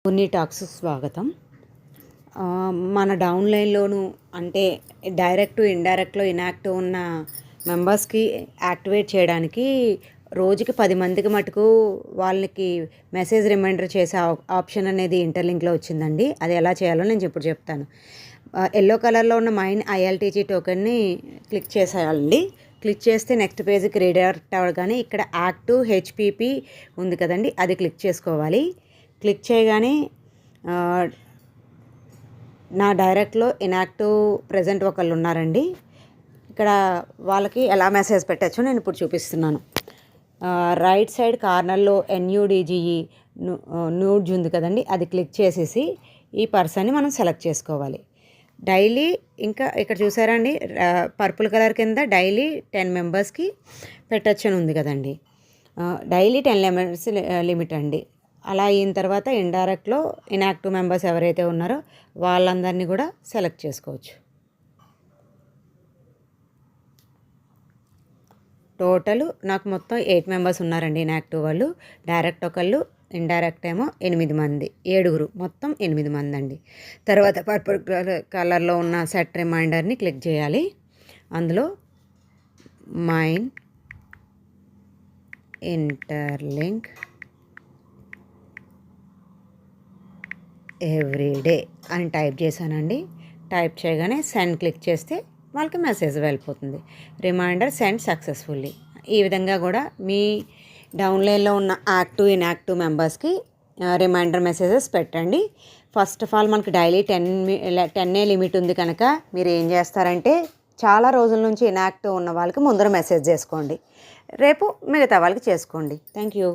కొన్ని టాక్స్ స్వాగతం. మన డౌన్లైన్లోను అంటే డైరెక్ట్ ఇండైరెక్ట్లో ఇన్యాక్టివ్ ఉన్న మెంబర్స్కి యాక్టివేట్ చేయడానికి రోజుకి 10 మందికి మటుకు వాళ్ళకి మెసేజ్ రిమైండర్ చేసే ఆప్షన్ అనేది ఇంటర్లింక్లో వచ్చిందండి. అది ఎలా చేయాలో నేను ఇప్పుడు చెప్తాను. ఎల్లో కలర్లో ఉన్న మైన్ ఐఎల్టీజీ టోకెన్ని క్లిక్ చేసేయాలండి. క్లిక్ చేస్తే నెక్స్ట్ పేజ్కి రీడైరెక్ట్ అవ్వగానే ఇక్కడ యాక్టివ్ హెచ్పిపి ఉంది కదండి, అది క్లిక్ చేసుకోవాలి. క్లిక్ చేయగానే నా డైరెక్ట్లో ఇన్యాక్టివ్ ప్రజెంట్ ఒకళ్ళు ఉన్నారండి. ఇక్కడ వాళ్ళకి ఎలా మెసేజ్ పెట్టచ్చో నేను ఇప్పుడు చూపిస్తున్నాను. రైట్ సైడ్ కార్నర్లో ఎన్యూడిజిఈ న్యూడ్జ్ ఉంది కదండి, అది క్లిక్ చేసేసి ఈ పర్సన్ని మనం సెలెక్ట్ చేసుకోవాలి. డైలీ ఇంకా ఇక్కడ చూసారా అండి, పర్పుల్ కలర్ కింద డైలీ 10 మెంబర్స్కి పెట్టచ్చు అని ఉంది కదండి. డైలీ 10 మెంబర్స్ లిమిట్ అండి. అలా అయిన తర్వాత ఇండైరెక్ట్లో ఇన్యాక్టివ్ మెంబర్స్ ఎవరైతే ఉన్నారో వాళ్ళందరినీ కూడా సెలెక్ట్ చేసుకోవచ్చు. టోటల్ నాకు మొత్తం 8 మెంబర్స్ ఉన్నారండి ఇన్యాక్టివ్ వాళ్ళు. డైరెక్ట్ ఒకళ్ళు, ఇండైరెక్ట్ ఏమో 8 మంది, 7 మొత్తం 8 మంది అండి. తర్వాత పర్పుల్ కలర్లో ఉన్న సెట్ రిమైండర్ని క్లిక్ చేయాలి. అందులో మైన్ ఇంటర్లింక్ ఎవ్రీడే అని టైప్ చేశానండి. టైప్ చేయగానే సెండ్ క్లిక్ చేస్తే వాళ్ళకి మెసేజ్ వెళ్ళిపోతుంది, రిమైండర్ సెండ్ సక్సెస్ఫుల్లీ. ఈ విధంగా కూడా మీ డౌన్లైన్లో ఉన్న యాక్టివ్ ఇన్యాక్టివ్ మెంబర్స్కి రిమైండర్ మెసేజెస్ పెట్టండి. ఫస్ట్ ఆఫ్ ఆల్ మనకి డైలీ 10 లిమిట్ ఉంది కనుక మీరు ఏం చేస్తారంటే చాలా రోజుల నుంచి ఇన్యాక్టివ్ ఉన్న వాళ్ళకి ముందర మెసేజ్ చేసుకోండి, రేపు మిగతా వాళ్ళకి చేసుకోండి. Thank you.